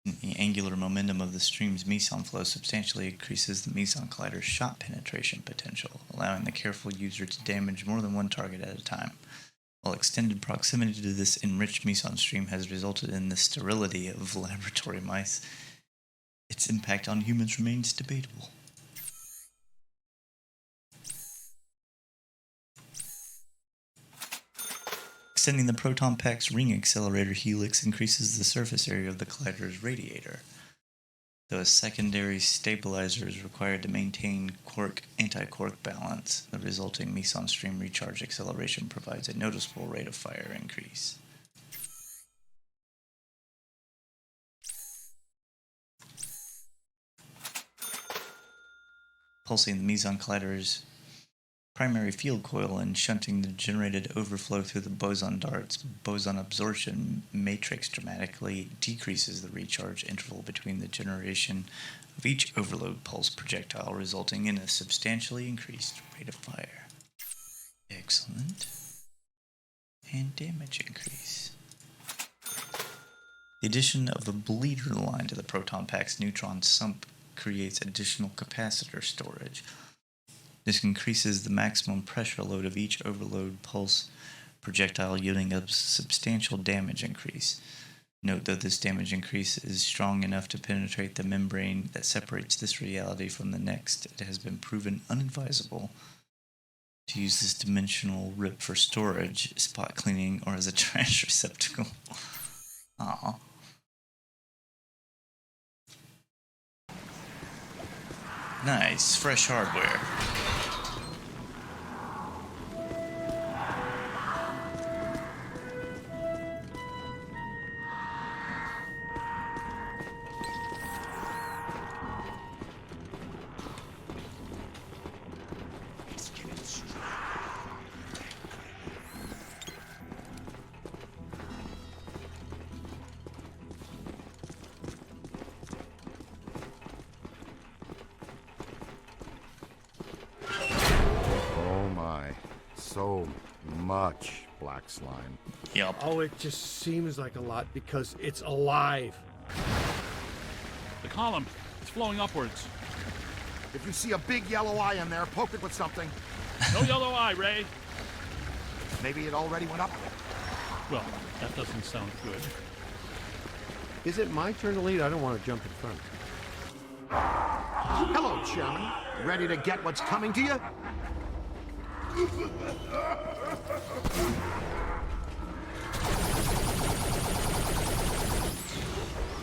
in the angular momentum of the stream's meson flow substantially increases the Meson Collider's shot penetration potential, allowing the careful user to damage more than one target at a time. While extended proximity to this enriched meson stream has resulted in the sterility of laboratory mice, its impact on humans remains debatable. Extending the proton pack's ring accelerator helix increases the surface area of the collider's radiator, though a secondary stabilizer is required to maintain quark-anti-quark balance. The resulting meson stream recharge acceleration provides a noticeable rate of fire increase. Pulsing the Meson Collider's primary field coil and shunting the generated overflow through the boson dart's boson absorption matrix dramatically decreases the recharge interval between the generation of each overload pulse projectile, resulting in a substantially increased rate of fire. Excellent. And damage increase. The addition of a bleeder line to the proton pack's neutron sump creates additional capacitor storage. This increases the maximum pressure load of each overload pulse projectile, yielding a substantial damage increase. Note that this damage increase is strong enough to penetrate the membrane that separates this reality from the next. It has been proven unadvisable to use this dimensional rip for storage, spot cleaning, or as a trash receptacle. Aww. Nice, fresh hardware. So much black slime. Yup. Oh, it just seems like a lot because it's alive. The column, it's flowing upwards. If you see a big yellow eye in there, poke it with something. No yellow eye, Ray. Maybe it already went up. Well, that doesn't sound good. Is it my turn to lead? I don't want to jump in front. Hello, Chairman. Ready to get what's coming to you?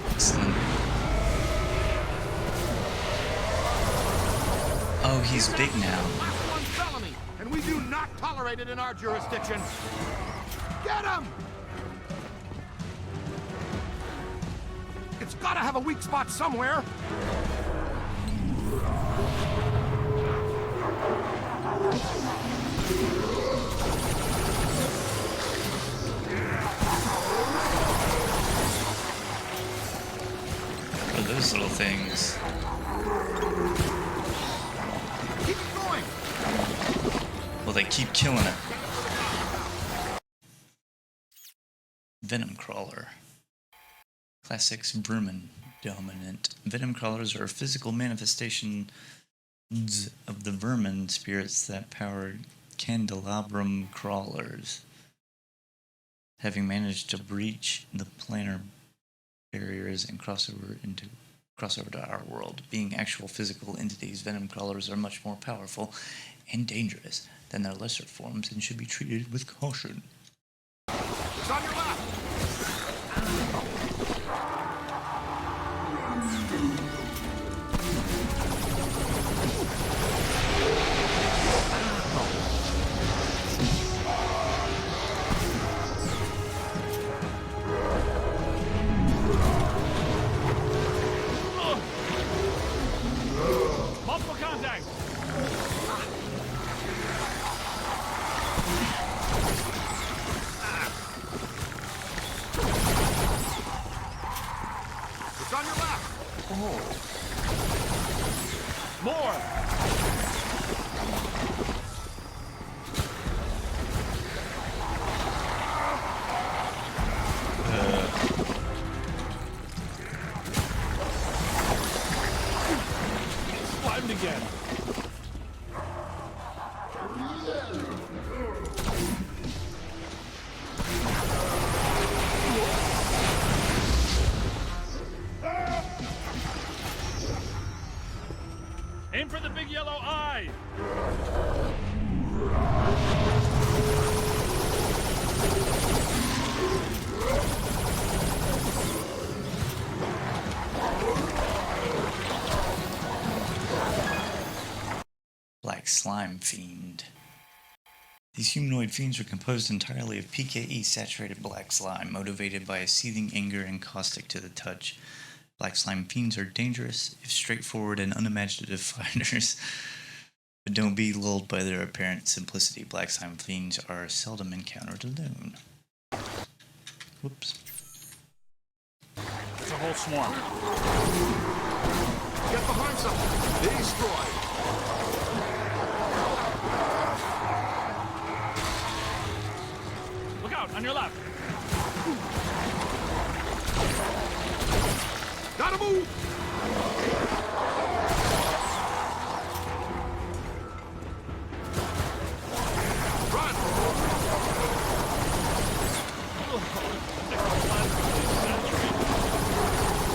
Excellent. Oh, he's big now. Class 1 felony, and we do not tolerate it in our jurisdiction. Get him! It's gotta have a weak spot somewhere. What are those little things? Keep it going. Well, they keep killing it. Venom Crawler. Class 6 Vermin Dominant. Venom Crawlers are physical manifestations of the vermin spirits that power candelabrum crawlers. Having managed to breach the planar barriers and cross over to our world. Being actual physical entities, venom crawlers are much more powerful and dangerous than their lesser forms and should be treated with caution. It's on your left. Multiple contacts. It's on your left. More. Slimed again. Aim for the big yellow eye. Black Slime Fiend. These humanoid fiends are composed entirely of P.K.E. saturated black slime, motivated by a seething anger and caustic to the touch. Black slime fiends are dangerous if straightforward and unimaginative fighters, but don't be lulled by their apparent simplicity. Black slime fiends are seldom encountered alone. Whoops. It's a whole swarm. Get behind something. Destroy. Look out, on your left. Gotta move. Run.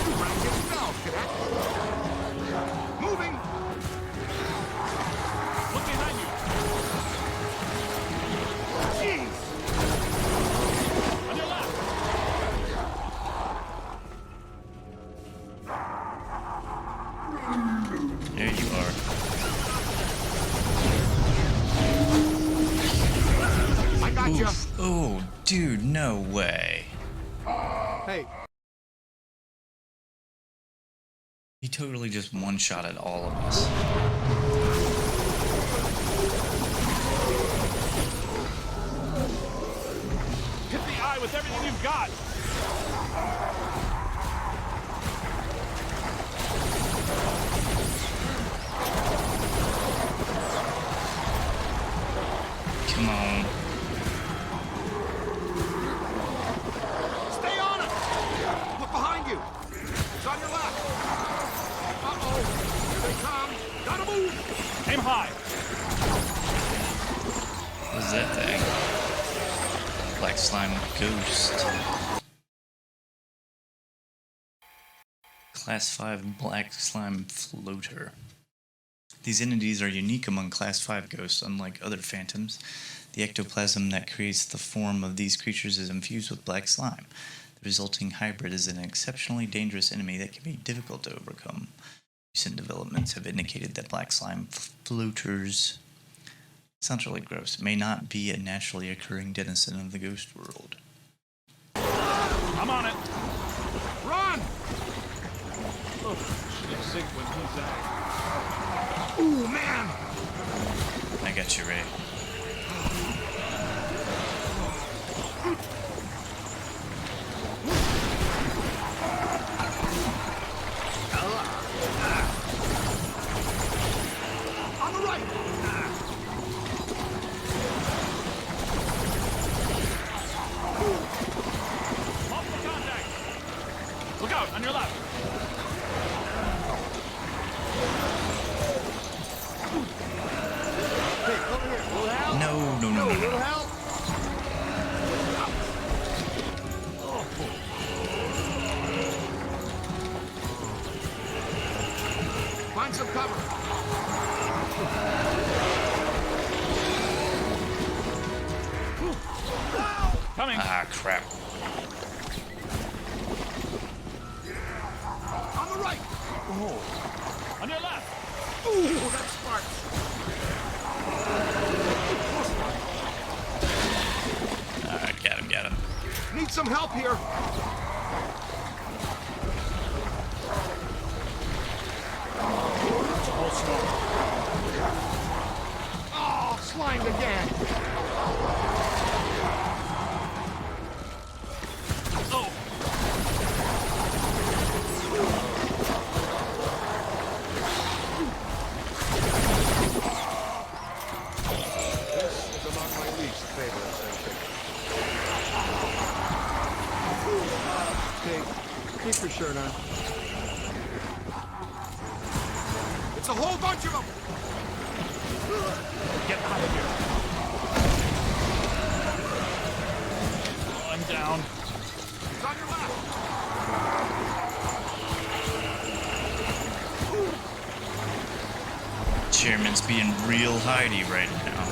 You ran yourself, cadet. Moving. Look behind you. Jeez. On your left. There you are. I got you. Oh, dude, no way. Hey, He totally just one-shotted all of us. Hit the eye with everything you've got. Come on. Stay on it. Look behind you. It's on your left. Uh-oh. Here they come. Gotta move. Aim high. What's that thing? Black slime ghost. Class 5 black slime floater. These entities are unique among Class 5 ghosts, unlike other phantoms. The ectoplasm that creates the form of these creatures is infused with black slime. The resulting hybrid is an exceptionally dangerous enemy that can be difficult to overcome. Recent developments have indicated that black slime floaters, sounds really gross, may not be a naturally occurring denizen of the ghost world. I'm on it. Run. sig when he zags. Ooh, man! I got you, Ray. On the right! Multiple contact! Look out, on your left! Hey, over here. Little help? No. Little help? Find some cover. Coming! Ah, crap. On the right! On your left! Ooh, that's smart. Got him. Need some help here. Oh, slimed again. Oh! This is among my least favorites, I think. Keep your shirt on. It's a whole bunch of them. Get out of here! Oh, I'm down. It's on your left. Chairman's being real hidey right now.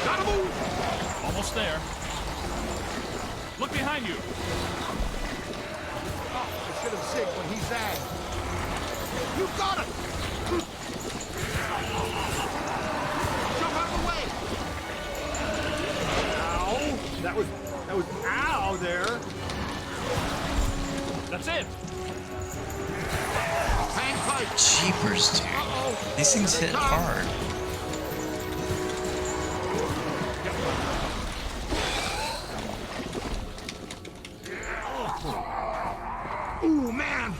Gotta move. Almost there. Look behind you! Oh, I should have zigged when he zagged. You got it. Jump out of the way. Ow! That was ow there. That's it! Hang tight. Jeepers, dude. These things hit hard. Ooh, man.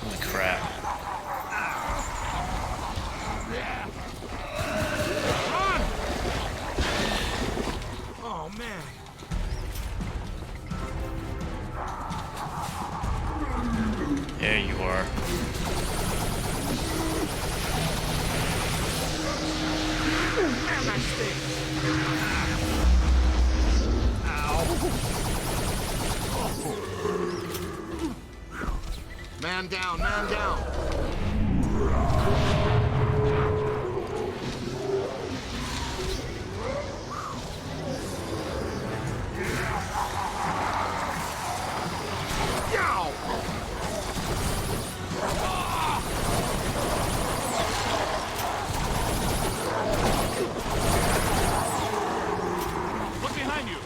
Holy crap. Run. Oh, man. There you are. Man, that stinks. Man down, man down. Yow! Look behind you!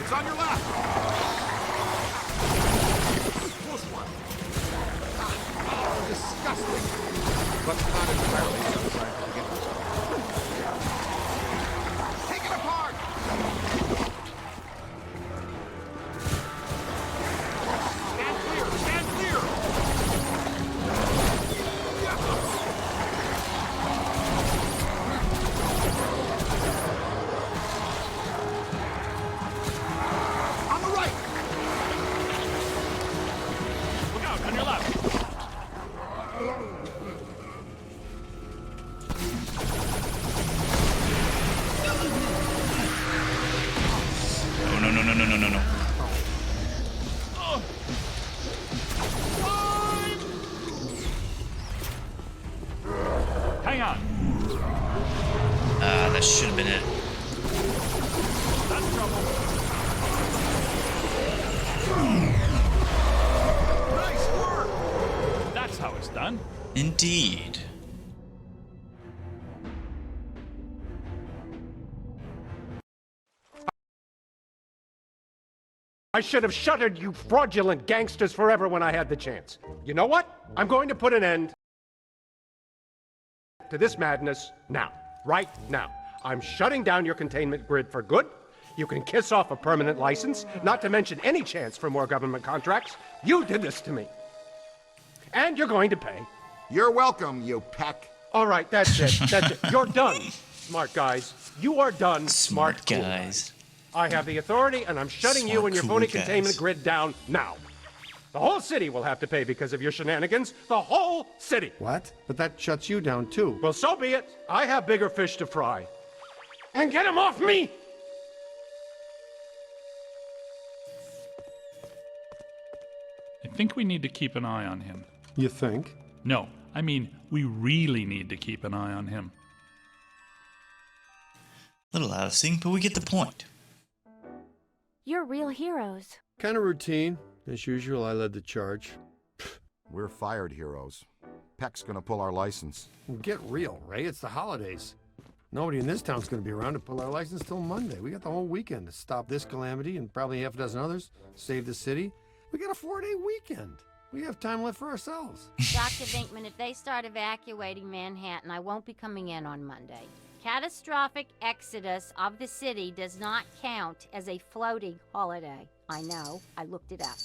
It's on your left. Close one. Oh, disgusting. But not entirely satisfying. Take it apart. Stand clear. Stand clear. On the right. Look out, on your left! No. Oh. Hang on! Ah, that should have been it. That's trouble. Nice work. That's how it's done. Indeed. I should have shuttered you fraudulent gangsters forever when I had the chance. You know what? I'm going to put an end to this madness now. Right now. I'm shutting down your containment grid for good. You can kiss off a permanent license, not to mention any chance for more government contracts. You did this to me. And you're going to pay. You're welcome, you peck. All right, that's it. That's it. You're done, smart guys. You are done, smart cool guys. I have the authority, and I'm shutting you Smart, and your cool phony guys. containment grid down now. The whole city will have to pay because of your shenanigans. The whole city. What? But that shuts you down, too. Well, so be it. I have bigger fish to fry. And get him off me! I think we need to keep an eye on him. You think? No, I mean, we really need to keep an eye on him. Little out of sync, but we get the point. You're real heroes. Kind of routine. As usual, I led the charge. We're fired heroes. Peck's gonna pull our license. Well, get real, Ray. It's the holidays. Nobody in this town's going to be around to pull our license till Monday. We got the whole weekend to stop this calamity and probably half a dozen others, save the city. We got a 4-day weekend. We have time left for ourselves. Dr. Vinkman, if they start evacuating Manhattan, I won't be coming in on Monday. Catastrophic exodus of the city does not count as a floating holiday. I know. I looked it up.